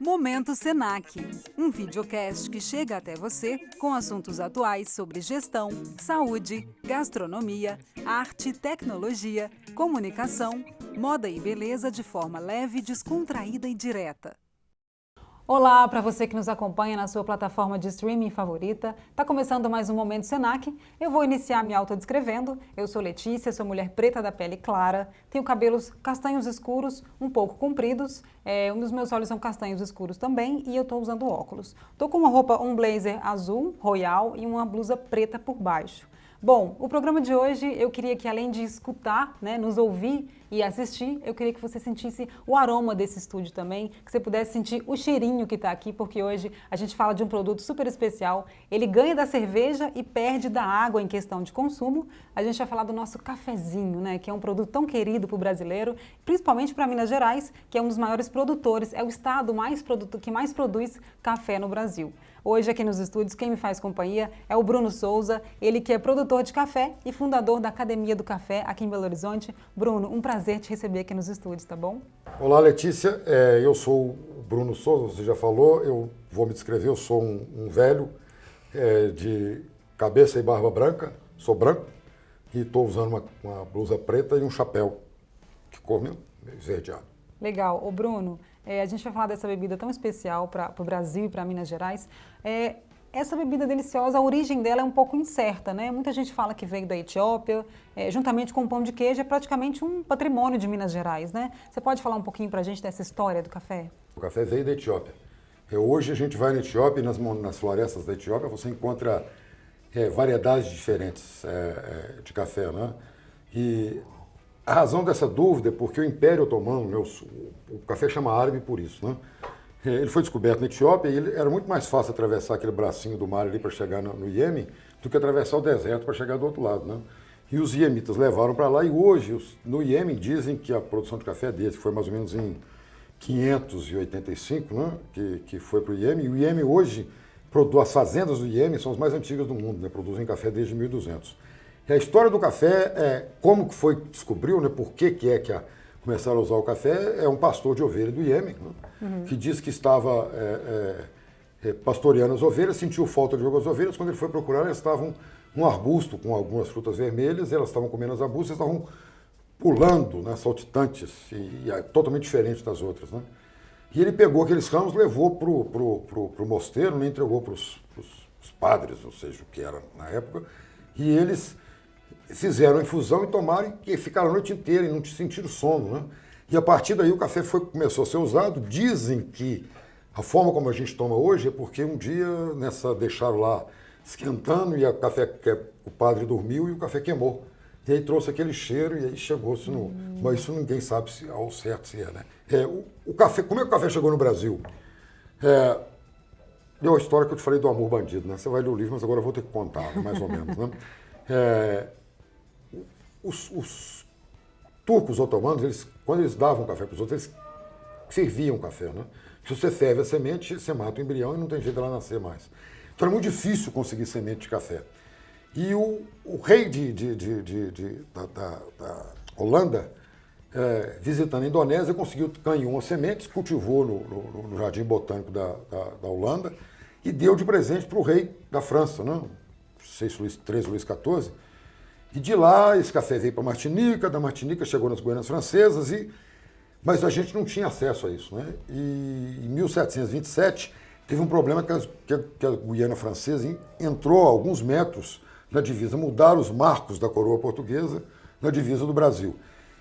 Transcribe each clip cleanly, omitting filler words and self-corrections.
Momento Senac, um videocast que chega até você com assuntos atuais sobre gestão, saúde, gastronomia, arte, tecnologia, comunicação, moda e beleza de forma leve, descontraída e direta. Olá para você que nos acompanha na sua plataforma de streaming favorita. Está começando mais um Momento Senac. Eu vou iniciar me autodescrevendo. Eu sou Letícia, sou mulher preta da pele clara, tenho cabelos castanhos escuros, um pouco compridos, os meus olhos são castanhos escuros também e eu estou usando óculos. Estou com uma roupa, um blazer azul, royal e uma blusa preta por baixo. Bom, o programa de hoje eu queria que além de escutar, nos ouvir e assistir, eu queria que você sentisse o aroma desse estúdio também, que você pudesse sentir o cheirinho que está aqui, porque hoje a gente fala de um produto super especial. Ele ganha da cerveja e perde da água em questão de consumo. A gente vai falar do nosso cafezinho, que é um produto tão querido para o brasileiro, principalmente para Minas Gerais, que é um dos maiores produtores, é o estado que mais produz café no Brasil. Hoje aqui nos estúdios, quem me faz companhia é o Bruno Souza, ele que é produtor de café e fundador da Academia do Café aqui em Belo Horizonte. Bruno, um prazer te receber aqui nos estúdios, tá bom? Olá, Letícia. Eu sou o Bruno Souza, você já falou, eu vou me descrever, eu sou um velho de cabeça e barba branca, sou branco e estou usando uma blusa preta e um chapéu que cor meio esverdeado. Legal. Ô Bruno, a gente vai falar dessa bebida tão especial para o Brasil e para Minas Gerais. Essa bebida deliciosa, a origem dela é um pouco incerta, né? Muita gente fala que veio da Etiópia, juntamente com o pão de queijo, é praticamente um patrimônio de Minas Gerais, né? Você pode falar um pouquinho para a gente dessa história do café? O café veio da Etiópia. Hoje a gente vai na Etiópia e nas florestas da Etiópia você encontra variedades diferentes de café, né? E a razão dessa dúvida é porque o Império Otomano, o café chama árabe por isso, né? Ele foi descoberto na Etiópia e era muito mais fácil atravessar aquele bracinho do mar ali para chegar no Iêmen do que atravessar o deserto para chegar do outro lado, né? E os iemitas levaram para lá e hoje no Iêmen dizem que a produção de café deles foi mais ou menos em 585, né? Que foi para o Iêmen. E o Iêmen hoje, as fazendas do Iêmen são as mais antigas do mundo, né? Produzem café desde 1200. E a história do café, como que foi descobriu, né? Por que começaram a usar o café, é um pastor de ovelha do Iêmen, né? Que diz que estava pastoreando as ovelhas, sentiu falta de algumas ovelhas, quando ele foi procurar, elas estavam num arbusto com algumas frutas vermelhas, elas estavam comendo as arbustas, estavam pulando, né, saltitantes, e totalmente diferentes das outras, né? E ele pegou aqueles ramos, levou pro mosteiro, né, entregou para os padres, ou seja, o que era na época, e eles fizeram a infusão e tomaram e ficaram a noite inteira e não sentiram sono, né? E a partir daí o café começou a ser usado. Dizem que a forma como a gente toma hoje é porque um dia deixaram lá esquentando e o padre dormiu e o café queimou. E aí trouxe aquele cheiro e aí chegou-se no... Mas isso ninguém sabe ao certo se é, né? O café, como é que o café chegou no Brasil? Deu a história que eu te falei do amor bandido, né? Você vai ler o livro, mas agora eu vou ter que contar, mais ou menos, né? Os turcos otomanos, quando eles davam café para os outros, eles ferviam café, né? Se você ferve a semente, você mata o embrião e não tem jeito dela nascer mais. Então era muito difícil conseguir semente de café. E o rei da Holanda, visitando a Indonésia, ganhou umas sementes, cultivou no Jardim Botânico da Holanda e deu de presente para o rei da França, né? Não sei se Luís XIV. E de lá, esse café veio para Martinica, da Martinica chegou nas Guianas Francesas, mas a gente não tinha acesso a isso, né? E em 1727, teve um problema que a Guiana Francesa entrou a alguns metros na divisa, mudaram os marcos da coroa portuguesa na divisa do Brasil.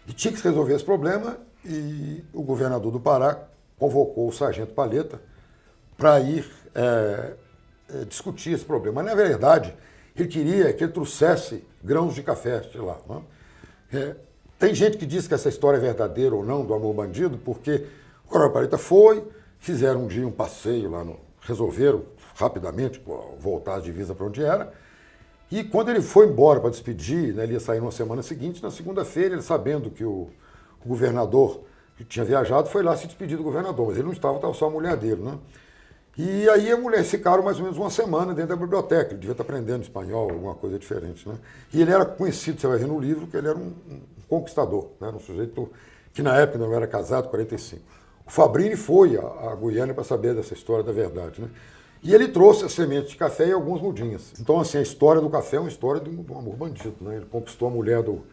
E tinha que se resolver esse problema e o governador do Pará convocou o sargento Palheta para ir discutir esse problema. Mas, na verdade, ele queria que ele trouxesse grãos de café de lá, né? Tem gente que diz que essa história é verdadeira ou não, do amor bandido, porque o coronel Palheta fizeram um dia um passeio lá, resolveram rapidamente voltar a divisa para onde era, e quando ele foi embora para despedir, né, ele ia sair na semana seguinte, na segunda-feira, ele sabendo que o governador que tinha viajado, foi lá se despedir do governador, mas ele não estava só a mulher dele, né? E aí a mulher ficaram mais ou menos uma semana dentro da biblioteca, ele devia estar aprendendo espanhol, alguma coisa diferente, né? E ele era conhecido, você vai ver no livro, que ele era um conquistador, né? Um sujeito que na época não era casado, 45. O Fabrini foi à Guiana para saber dessa história da verdade, né? E ele trouxe as sementes de café e algumas mudinhas. Então, assim, a história do café é uma história de um amor bandido, né? Ele conquistou a mulher do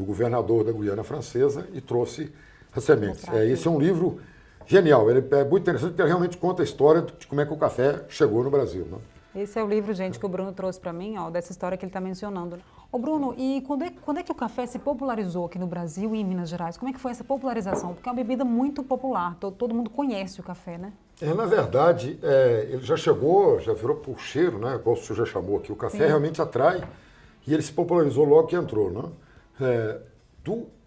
governador da Guiana Francesa e trouxe as sementes. Esse é um livro genial. Ele é muito interessante porque ele realmente conta a história de como é que o café chegou no Brasil, né? Esse é o livro, gente, que o Bruno trouxe para mim, ó, dessa história que ele está mencionando. Ô Bruno, e quando é que o café se popularizou aqui no Brasil e em Minas Gerais? Como é que foi essa popularização? Porque é uma bebida muito popular, todo mundo conhece o café, né? Na verdade, ele já chegou, já virou por cheiro, né? Igual o senhor já chamou aqui. O café realmente atrai e ele se popularizou logo que entrou, né?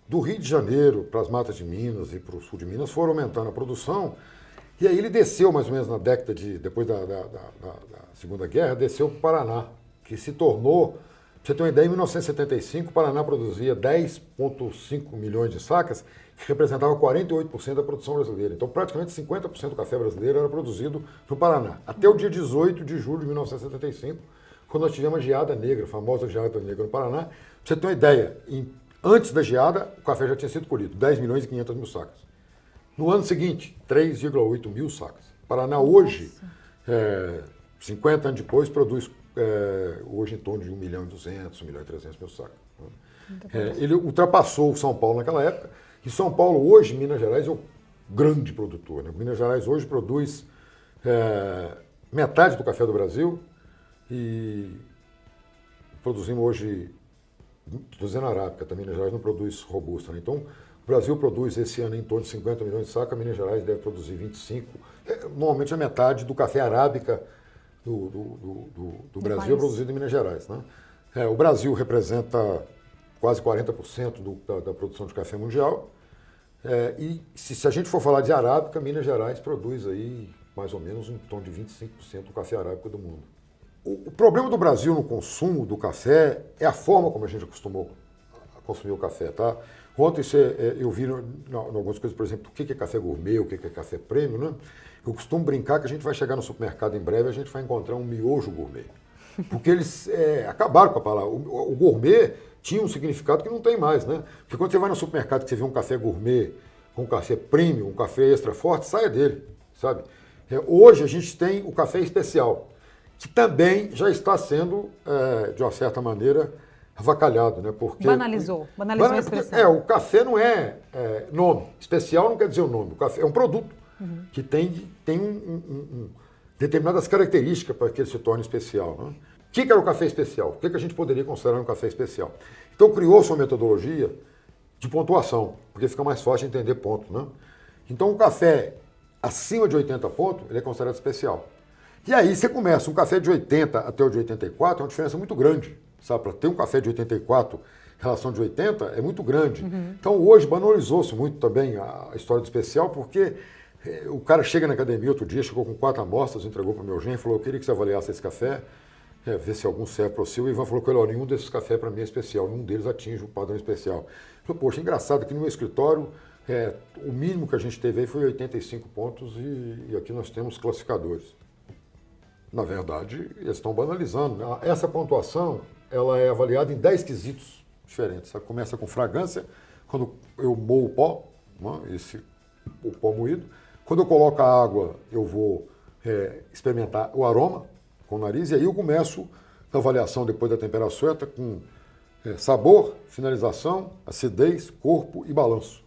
Do Rio de Janeiro para as matas de Minas e para o sul de Minas foram aumentando a produção. E aí ele desceu mais ou menos na década depois da Segunda Guerra, desceu para o Paraná, que se tornou, pra você ter uma ideia, em 1975 o Paraná produzia 10,5 milhões de sacas, que representava 48% da produção brasileira. Então praticamente 50% do café brasileiro era produzido no Paraná. Até o dia 18 de julho de 1975, quando nós tivemos a geada negra, a famosa geada negra no Paraná. Pra você ter uma ideia, antes da geada, o café já tinha sido colhido, 10 milhões e 500 mil sacas. No ano seguinte, 3,8 mil sacas. Paraná hoje, 50 anos depois, produz hoje em torno de 1 milhão e 200, 1 milhão e 300 mil sacas. Ele ultrapassou o São Paulo naquela época, e São Paulo hoje, Minas Gerais, é o grande produtor, né? Minas Gerais hoje produz metade do café do Brasil e produzimos hoje, estou dizendo arábica, também Minas Gerais não produz robusta, né? Então, o Brasil produz esse ano em torno de 50 milhões de sacas, Minas Gerais deve produzir 25. Normalmente a metade do café arábica do Brasil é produzido em Minas Gerais, né? O Brasil representa quase 40% da produção de café mundial. E se a gente for falar de arábica, Minas Gerais produz aí mais ou menos em torno de 25% do café arábica do mundo. O problema do Brasil no consumo do café é a forma como a gente acostumou a consumir o café, tá? Ontem eu vi em algumas coisas, por exemplo, o que é café gourmet, o que é café premium, né? Eu costumo brincar que a gente vai chegar no supermercado em breve e a gente vai encontrar um miojo gourmet. Porque eles acabaram com a palavra. O gourmet tinha um significado que não tem mais, né? Porque quando você vai no supermercado e você vê um café gourmet, um café premium, um café extra forte, saia dele, sabe? Hoje a gente tem o café especial, que também já está sendo, de uma certa maneira, avacalhado, né? Porque banalizou a expressão. O café não é nome. Especial não quer dizer o nome. O café é um produto que tem determinadas características para que ele se torne especial, né? O que era o café especial? O que a gente poderia considerar um café especial? Então criou-se uma metodologia de pontuação, porque fica mais fácil de entender ponto, né? Então o café acima de 80 pontos, ele é considerado especial. E aí você começa, um café de 80 até o de 84 é uma diferença muito grande. Sabe, para ter um café de 84 em relação de 80 é muito grande. Então hoje banalizou-se muito também a história do especial, porque o cara chega na academia outro dia, chegou com 4 amostras, entregou para o meu genro e falou: eu queria que você avaliasse esse café, ver se algum serve para o seu. E o Ivan falou que nenhum desses cafés para mim é especial, nenhum deles atinge o padrão especial. Eu falei: poxa, engraçado que no meu escritório o mínimo que a gente teve aí foi 85 pontos e aqui nós temos classificadores. Na verdade, eles estão banalizando. Essa pontuação ela é avaliada em 10 quesitos diferentes. Sabe? Começa com fragrância, quando eu moo o pó, né? O pó moído. Quando eu coloco a água, eu vou experimentar o aroma com o nariz, e aí eu começo a avaliação depois da temperatura com sabor, finalização, acidez, corpo e balanço.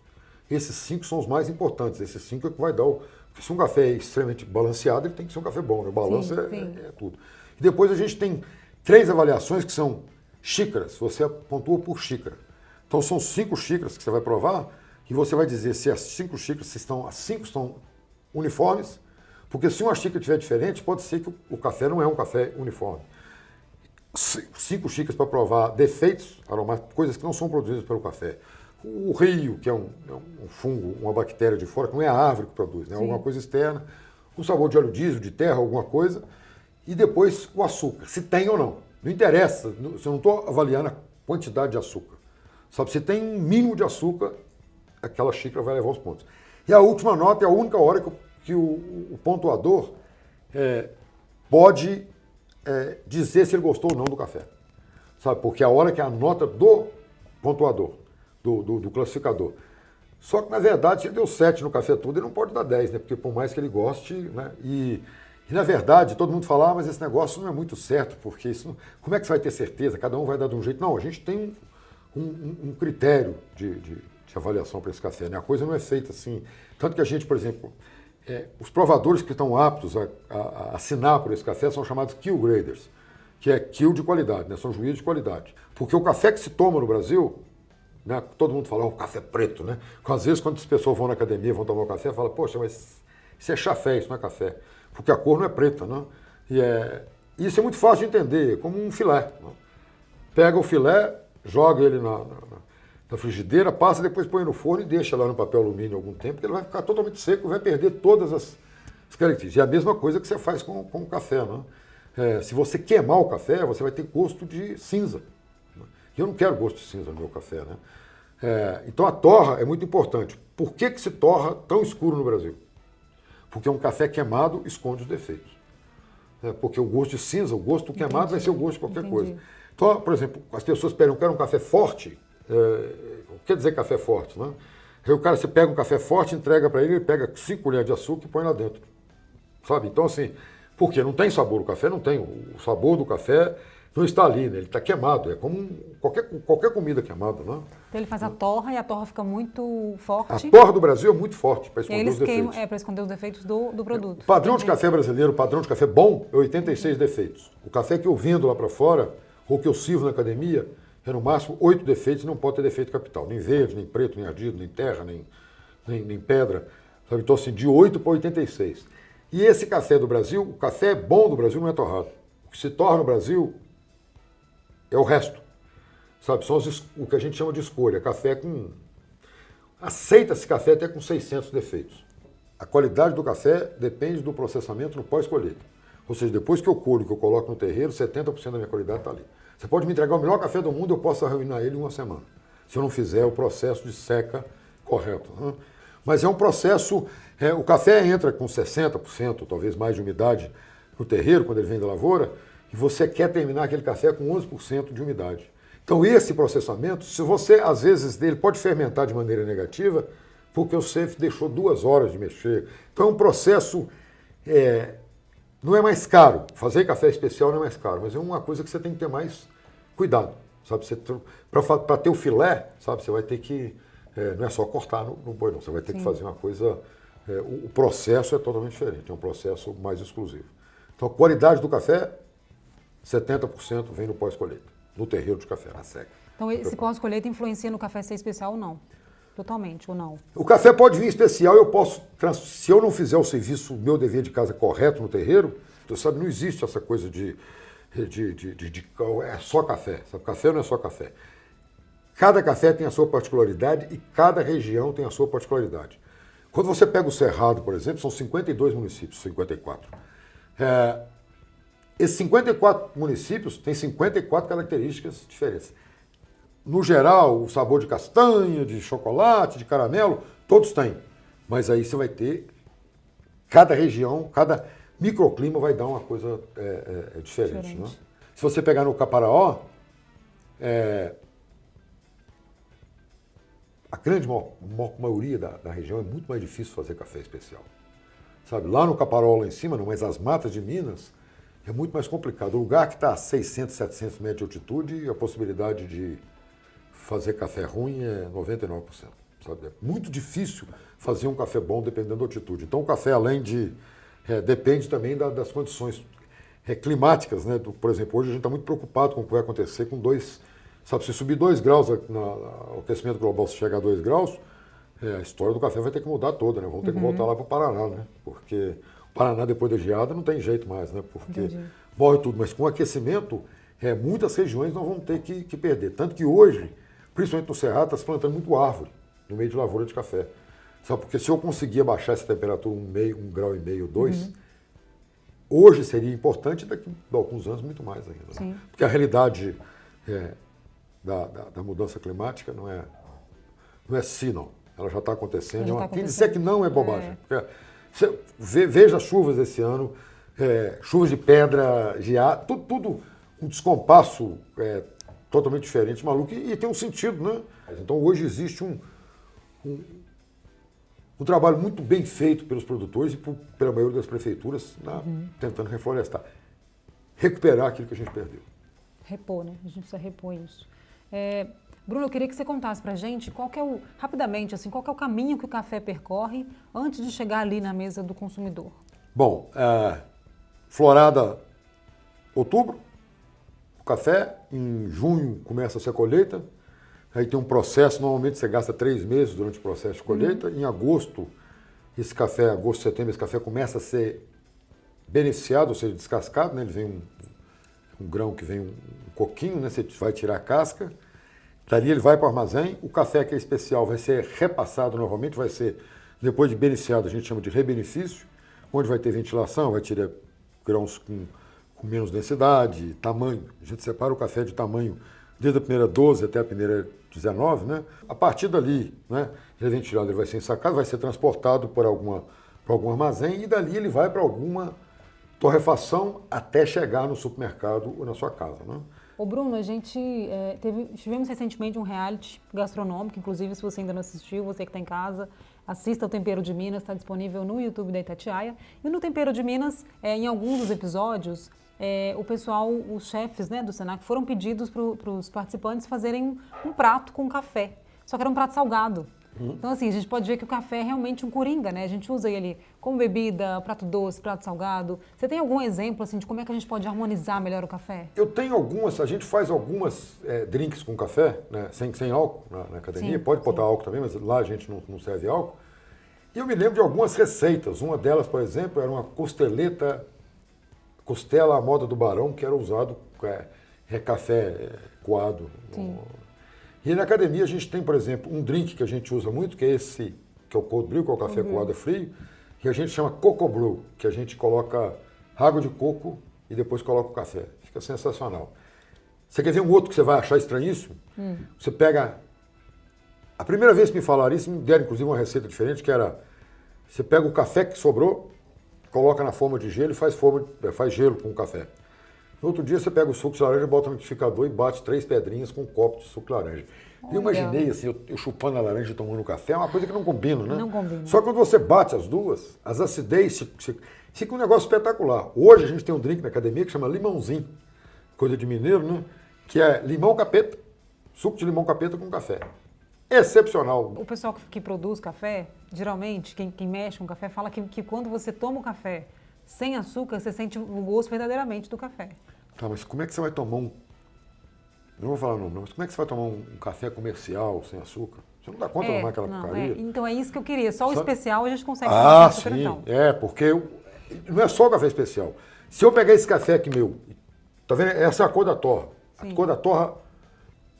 Esses 5 são os mais importantes. Esses 5 é que vai dar porque se um café é extremamente balanceado, ele tem que ser um café bom, né? O balanço é tudo. E depois a gente tem 3 avaliações que são xícaras. Você pontua por xícara. Então são 5 xícaras que você vai provar e você vai dizer se as 5 xícaras, as 5 estão uniformes, porque se uma xícara estiver diferente, pode ser que o café não é um café uniforme. 5 xícaras para provar defeitos aromáticos, coisas que não são produzidas pelo café. O rio, que é um fungo, uma bactéria de fora, que não é a árvore que produz, né? Alguma coisa externa. O sabor de óleo diesel, de terra, alguma coisa. E depois o açúcar, se tem ou não. Não interessa, eu não estou avaliando a quantidade de açúcar. Sabe, se tem um mínimo de açúcar, aquela xícara vai levar os pontos. E a última nota é a única hora que o pontuador pode dizer se ele gostou ou não do café. Sabe, porque a hora que a nota do pontuador, do classificador, Só que, na verdade, se ele deu 7 no café todo, ele não pode dar 10, né? Porque por mais que ele goste, né? E na verdade, todo mundo fala, mas esse negócio não é muito certo, porque isso não... como é que você vai ter certeza? Cada um vai dar de um jeito. Não, a gente tem um critério de avaliação para esse café, né? A coisa não é feita assim. Tanto que a gente, por exemplo, os provadores que estão aptos a assinar por esse café são chamados Kill Graders, que é kill de qualidade, né? São juízes de qualidade. Porque o café que se toma no Brasil, né? Todo mundo fala, o café preto, né? Às vezes, quando as pessoas vão na academia, vão tomar um café, fala, poxa, mas isso é chafé, isso não é café. Porque a cor não é preta, né? Isso é muito fácil de entender, como um filé. Né? Pega o filé, joga ele na frigideira, passa, depois põe no forno e deixa lá no papel alumínio algum tempo, porque ele vai ficar totalmente seco, vai perder todas as características. E é a mesma coisa que você faz com o café, né? Se você queimar o café, você vai ter gosto de cinza. Né? E eu não quero gosto de cinza no meu café, né? Então a torra é muito importante. Por que se torra tão escuro no Brasil? Porque um café queimado esconde os defeitos. Porque o gosto de cinza, o gosto queimado vai ser o gosto de qualquer coisa. Então, por exemplo, as pessoas pedem, eu quero um café forte. O que quer dizer café forte? Né? Aí o cara, você pega um café forte, entrega para ele, ele pega 5 colheres de açúcar e põe lá dentro. Sabe? Então, assim, porque não tem sabor, o café não tem. O sabor do café não está ali, né? Ele está queimado. É como qualquer comida queimada. Né? Então ele faz a torra e a torra fica muito forte. A torra do Brasil é muito forte para esconder os defeitos. Para esconder os defeitos do produto. O padrão de café brasileiro, o padrão de café bom, é 86 defeitos. O café que eu vendo lá para fora, ou que eu sirvo na academia, é no máximo 8 defeitos e não pode ter defeito capital. Nem verde, nem preto, nem ardido, nem terra, nem pedra. Sabe? Então, assim, de 8 para 86. E esse café do Brasil, o café bom do Brasil não é torrado. O que se torra no Brasil é o resto. Sabe? São o que a gente chama de escolha. Café com... Aceita-se café até com 600 defeitos. A qualidade do café depende do processamento no pós-colheita. Ou seja, depois que eu colho, que eu coloco no terreiro, 70% da minha qualidade está ali. Você pode me entregar o melhor café do mundo, eu posso arruinar ele em uma semana, se eu não fizer o processo de seca correto. Né? Mas é um processo... o café entra com 60%, talvez mais de umidade no terreiro, quando ele vem da lavoura, e você quer terminar aquele café com 11% de umidade. Então, esse processamento, se você, às vezes, ele pode fermentar de maneira negativa, porque você deixou 2 horas de mexer. Então, é um processo... não é mais caro. Fazer café especial não é mais caro, mas é uma coisa que você tem que ter mais cuidado. Sabe? Para ter o filé, sabe? Você vai ter que... não é só cortar no boi, não. Você vai ter que fazer uma coisa... o processo é totalmente diferente. É um processo mais exclusivo. Então, a qualidade do café, 70% vem no pós-colheita. No terreiro de café, na seca. Então, esse pós-colheita influencia no café ser especial ou não? Totalmente, ou não? O café pode vir especial, se eu não fizer o serviço, o meu dever de casa correto no terreiro, você sabe, não existe essa coisa de é só café. Sabe? Café não é só café. Cada café tem a sua particularidade e cada região tem a sua particularidade. Quando você pega o Cerrado, por exemplo, são 52 municípios, 54. Esses 54 municípios têm 54 características diferentes. No geral, o sabor de castanha, de chocolate, de caramelo, todos têm. Mas aí você vai ter, cada região, cada microclima vai dar uma coisa diferente. Né? Se você pegar no Caparaó, a grande maioria da região é muito mais difícil fazer café especial. Sabe? Lá no Caparaó, lá em cima, não, mas as matas de Minas é muito mais complicado. O lugar que está a 600, 700 metros de altitude, a possibilidade de fazer café ruim é 99%. Sabe? É muito difícil fazer um café bom dependendo da altitude. Então o café, além de... depende também das condições climáticas. Né? Por exemplo, hoje a gente está muito preocupado com o que vai acontecer com 2... Sabe, se subir 2 graus, o aquecimento global, se chegar a 2 graus, a história do café vai ter que mudar toda, né? Vamos ter que voltar lá para o Paraná, né? Porque o Paraná, depois da geada, não tem jeito mais, né? Porque morre tudo. Mas com o aquecimento, muitas regiões não vão ter que perder. Tanto que hoje, principalmente no Cerrado, está se plantando muito árvore no meio de lavoura de café. Sabe, porque se eu conseguir abaixar essa temperatura 1,5 grau, 2, hoje seria importante, daqui a alguns anos muito mais ainda. Né? Porque a realidade da mudança climática não é se não. Ela já está acontecendo. Quem disser que não é bobagem. Porque veja as chuvas esse ano, chuvas de pedra, geada, tudo um descompasso totalmente diferente, maluco, e tem um sentido, né? Então hoje existe um trabalho muito bem feito pelos produtores e pela maioria das prefeituras tentando reflorestar. Recuperar aquilo que a gente perdeu. Repor, né? A gente precisa repor isso. Bruno, eu queria que você contasse pra gente rapidamente, assim, qual que é o caminho que o café percorre antes de chegar ali na mesa do consumidor. Bom, florada outubro, o café, em junho começa-se a colheita, aí tem um processo, normalmente você gasta 3 meses durante o processo de colheita, em agosto, agosto, setembro, esse café começa a ser beneficiado, ou seja, descascado, né? Ele vem um grão que vem um coquinho, né? Você vai tirar a casca, dali ele vai para o armazém, o café que é especial vai ser repassado novamente, vai ser, depois de beneficiado, a gente chama de rebenefício, onde vai ter ventilação, vai tirar grãos com menos densidade, tamanho. A gente separa o café de tamanho desde a primeira 12 até a primeira 19, né? A partir dali, né, ele é ventilado, ele vai ser ensacado, vai ser transportado para algum armazém e dali ele vai para alguma torrefação até chegar no supermercado ou na sua casa, né? Ô Bruno, a gente tivemos recentemente um reality gastronômico, inclusive se você ainda não assistiu, você que está em casa, assista o Tempero de Minas, está disponível no YouTube da Itatiaia. E no Tempero de Minas, em alguns dos episódios, o pessoal, os chefes, né, do Senac foram pedidos para os participantes fazerem um prato com café, só que era um prato salgado. Então, assim, a gente pode ver que o café é realmente um coringa, né? A gente usa ele como bebida, prato doce, prato salgado. Você tem algum exemplo, assim, de como é que a gente pode harmonizar melhor o café? Eu tenho algumas, a gente faz algumas drinks com café, né? sem álcool na academia. Sim, pode botar álcool também, mas lá a gente não serve álcool. E eu me lembro de algumas receitas. Uma delas, por exemplo, era uma costela à moda do Barão, que era usado café coado. E na academia a gente tem, por exemplo, um drink que a gente usa muito, que é esse, que é o cold brew, que é o café coado frio, que a gente chama coco brew, que a gente coloca água de coco e depois coloca o café. Fica sensacional. Você quer ver um outro que você vai achar estranhíssimo? Você pega... A primeira vez que me falaram isso, me deram inclusive uma receita diferente, que era... Você pega o café que sobrou, coloca na forma de gelo e faz gelo com o café. No outro dia você pega o suco de laranja, bota no liquidificador e bate 3 pedrinhas com um copo de suco de laranja. Eu imaginei assim, eu chupando a laranja e tomando café, é uma coisa que não combina, né? Não combina. Só que quando você bate as duas, as acidez, fica um negócio espetacular. Hoje a gente tem um drink na academia que chama limãozinho, coisa de mineiro, né? Que é limão capeta, suco de limão capeta com café. Excepcional. O pessoal que produz café, geralmente, quem mexe com café, fala que quando você toma o café sem açúcar, você sente o gosto verdadeiramente do café. Tá, mas como é que você vai tomar não vou falar o nome, mas como é que você vai tomar um café comercial sem açúcar? Você não dá conta de tomar aquela porcaria? Então é isso que eu queria. Só o especial a gente consegue tomar açúcar, sim. então. Porque não é só o café especial. Se eu pegar esse café aqui meu, tá vendo? Essa é a cor da torra. Sim. A cor da torra,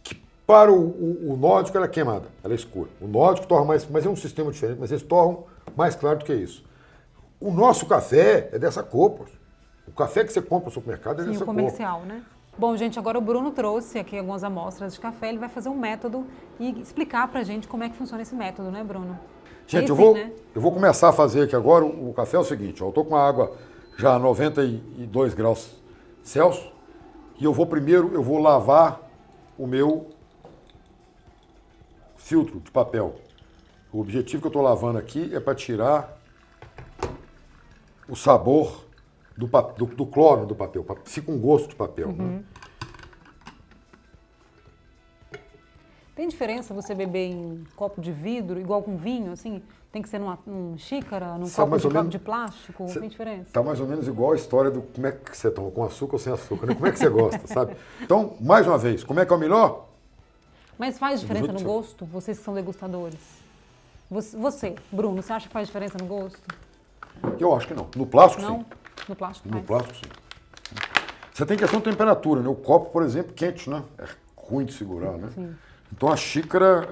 que para o nórdico ela é queimada, ela é escura. O nórdico torra mais, mas é um sistema diferente, mas eles torram mais claro do que isso. O nosso café é dessa cor, pô. O café que você compra no supermercado é dessa cor. Sim, o comercial, né? Bom, gente, agora o Bruno trouxe aqui algumas amostras de café, ele vai fazer um método e explicar pra gente como é que funciona esse método, né, Bruno? Gente, né? eu vou começar a fazer aqui agora, o café é o seguinte, ó, eu tô com a água já a 92 graus Celsius e eu vou lavar o meu filtro de papel. O objetivo que eu tô lavando aqui é para tirar o sabor do cloro do papel, fica um gosto de papel. Né? Tem diferença você beber em copo de vidro, igual com vinho, assim? Tem que ser numa xícara, num copo de plástico? Tem diferença? Tá mais ou menos igual a história do como é que você toma, com açúcar ou sem açúcar, né? Como é que você gosta, sabe? Então, mais uma vez, como é que é o melhor? Mas faz diferença no gosto? Vocês que são degustadores. Você, Bruno, você acha que faz diferença no gosto? Eu acho que não. No plástico, não? sim. No plástico, No plástico, sim. Você tem questão de temperatura, né? O copo, por exemplo, quente, né? É ruim de segurar, né? Sim. Então a xícara,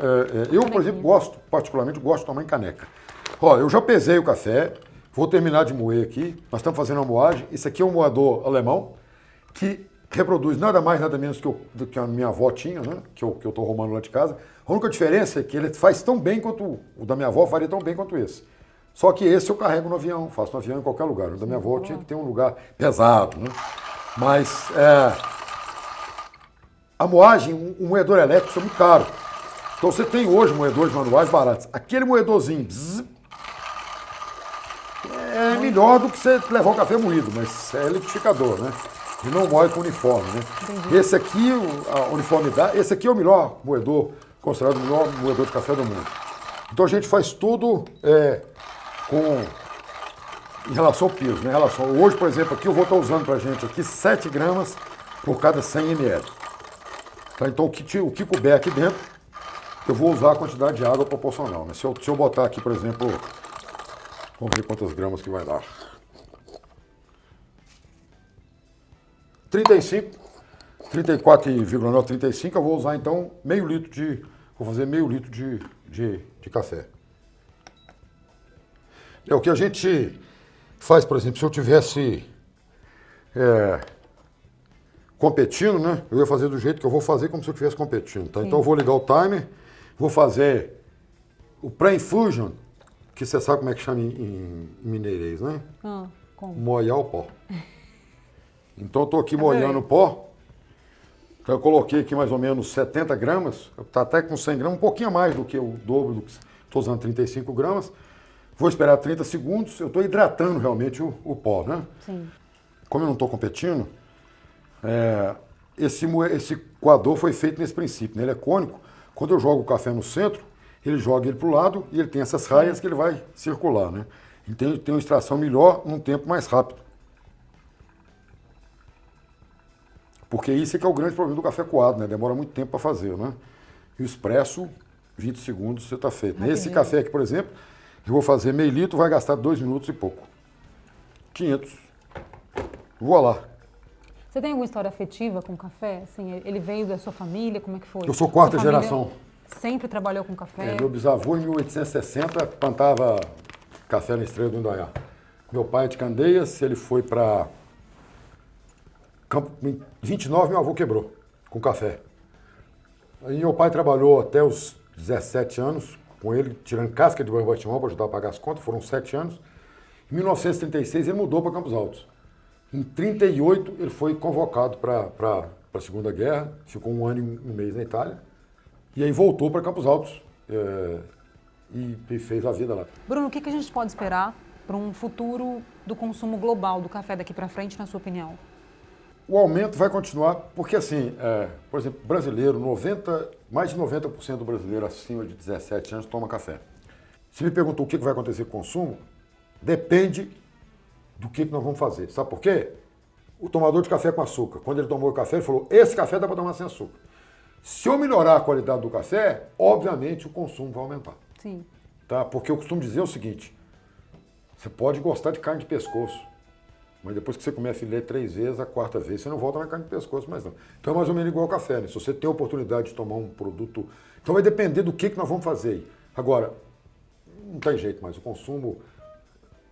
eu, por exemplo, particularmente gosto de tomar em caneca. Ó, eu já pesei o café, vou terminar de moer aqui. Nós estamos fazendo uma moagem. Esse aqui é um moedor alemão que reproduz nada mais, nada menos do que a minha avó tinha, né? Que eu estou arrumando lá de casa. A única diferença é que ele faz tão bem quanto o da minha avó, faria tão bem quanto esse. Só que esse eu carrego no avião, faço no avião em qualquer lugar. O da minha avó tinha que ter um lugar pesado, né? Mas a moagem, o moedor elétrico é muito caro. Então você tem hoje moedores manuais baratos. Aquele moedorzinho, melhor do que você levar o café moído, mas é liquidificador, né? E não moe com uniforme, né? Entendi. Esse aqui, a uniformidade, esse aqui é o melhor moedor, considerado o melhor moedor de café do mundo. Então a gente faz tudo em relação ao peso, né? Hoje, por exemplo, aqui eu vou estar usando pra gente aqui 7 gramas por cada 100 ml. Tá? Então o que couber aqui dentro, eu vou usar a quantidade de água proporcional. Né? Se eu botar aqui, por exemplo, vamos ver quantas gramas que vai dar. 34,9, eu vou usar então vou fazer meio litro de café. É o que a gente faz, por exemplo, se eu tivesse competindo, né? Eu ia fazer do jeito que eu vou fazer como se eu estivesse competindo, tá? Então eu vou ligar o timer, vou fazer o pré-infusion, que você sabe como é que chama em mineirês, né? Como? Moiar o pó. Então eu estou aqui molhando o pó. Então eu coloquei aqui mais ou menos 70 gramas, está até com 100 gramas, um pouquinho a mais do que o dobro do que estou usando 35 gramas. Vou esperar 30 segundos, eu estou hidratando realmente o pó, né? Sim. Como eu não estou competindo, esse coador foi feito nesse princípio, né? Ele é cônico. Quando eu jogo o café no centro, ele joga ele para o lado e ele tem essas raias que ele vai circular, né? Então ele tem uma extração melhor num tempo mais rápido. Porque isso é que é o grande problema do café coado, né? Demora muito tempo para fazer, né? E o expresso, 20 segundos você está feito. Esse café aqui, por exemplo, eu vou fazer meio litro, vai gastar 2 minutos e pouco. 500. Vou lá. Você tem alguma história afetiva com café? Assim, ele veio da sua família, como é que foi? Eu sou quarta Sua família geração. Sempre trabalhou com café? Meu bisavô, em 1860, plantava café na Estrela do Indaiá. Meu pai é de Candeias, ele foi para Campo... Em 29, meu avô quebrou com café. Aí meu pai trabalhou até os 17 anos com ele, tirando casca de boi-batimão para ajudar a pagar as contas, foram 7 anos. Em 1936, ele mudou para Campos Altos. Em 38, ele foi convocado para a Segunda Guerra, ficou 1 ano e 1 mês na Itália, e aí voltou para Campos Altos e fez a vida lá. Bruno, o que a gente pode esperar para um futuro do consumo global do café daqui para frente, na sua opinião? O aumento vai continuar, porque assim, por exemplo, brasileiro, mais de 90% do brasileiro acima de 17 anos toma café. Se me perguntou o que vai acontecer com o consumo, depende do que nós vamos fazer. Sabe por quê? O tomador de café com açúcar, quando ele tomou o café, ele falou, esse café dá para tomar sem açúcar. Se eu melhorar a qualidade do café, obviamente o consumo vai aumentar. Sim. Tá? Porque eu costumo dizer o seguinte, você pode gostar de carne de pescoço, mas depois que você comer a filé 3 vezes, a 4ª vez, você não volta na carne de pescoço mais não. Então é mais ou menos igual ao café, né? Se você tem a oportunidade de tomar um produto... Então vai depender do que nós vamos fazer. Agora, não tem jeito mais, o consumo...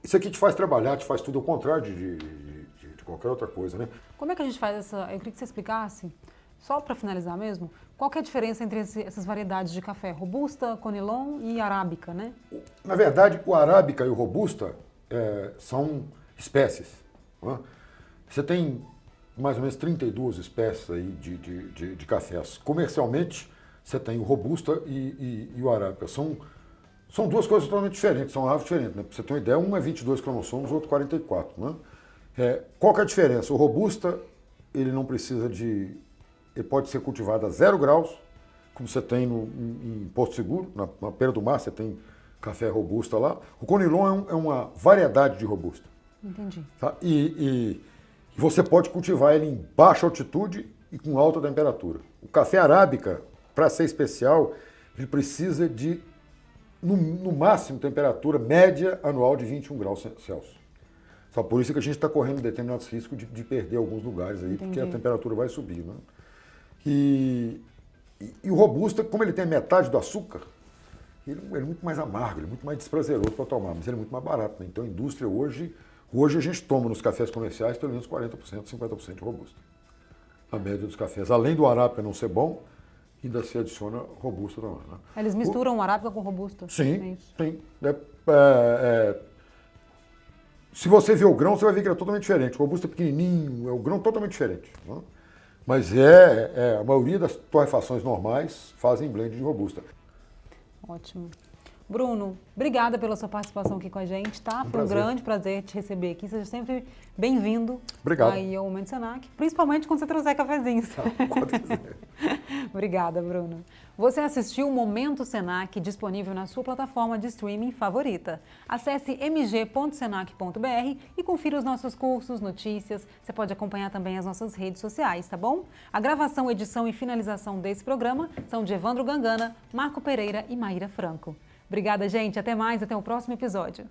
Isso aqui te faz trabalhar, te faz tudo ao contrário de qualquer outra coisa, né? Como é que a gente faz essa... Eu queria que você explicasse, só para finalizar mesmo, qual que é a diferença entre essas variedades de café? Robusta, Conilon e Arábica, né? Na verdade, o Arábica e o Robusta são espécies. Você tem mais ou menos 32 espécies aí de cafés. Comercialmente, você tem o Robusta e o Arábica. São duas coisas totalmente diferentes, são árvores diferentes. Né? Pra você ter uma ideia, um é 22 cromossomos, o outro 44. Né? Qual que é a diferença? O Robusta, ele não precisa de... Ele pode ser cultivado a 0 graus, como você tem em Porto Seguro, na beira do mar, você tem café Robusta lá. O Conilon é uma variedade de Robusta. Entendi. Tá? E você pode cultivar ele em baixa altitude e com alta temperatura. O café Arábica, para ser especial, ele precisa de, no máximo, temperatura média anual de 21 graus Celsius. Só por isso que a gente está correndo determinados riscos de perder alguns lugares aí, porque a temperatura vai subir. Né? E o Robusta, como ele tem metade do açúcar, ele é muito mais amargo, ele é muito mais desprazeroso para tomar, mas ele é muito mais barato. Né? Então a indústria hoje a gente toma nos cafés comerciais pelo menos 40%, 50% de Robusta. A média dos cafés. Além do Arábica não ser bom, ainda se adiciona Robusta também. Né? Eles misturam o Arábica com Robusta? Sim, sim. Se você vê o grão, você vai ver que ele é totalmente diferente. O Robusta é pequenininho, é um grão totalmente diferente. Né? Mas a maioria das torrefações normais fazem blend de Robusta. Ótimo. Bruno, obrigada pela sua participação aqui com a gente, tá? Foi um grande prazer te receber aqui. Seja sempre bem-vindo. Obrigado. Aí ao Momento Senac, principalmente quando você trouxer cafezinhos. Quando quiser. Obrigada, Bruno. Você assistiu o Momento Senac, disponível na sua plataforma de streaming favorita. Acesse mg.senac.br e confira os nossos cursos, notícias. Você pode acompanhar também as nossas redes sociais, tá bom? A gravação, edição e finalização desse programa são de Evandro Gangana, Marco Pereira e Maíra Franco. Obrigada, gente. Até mais. Até o próximo episódio.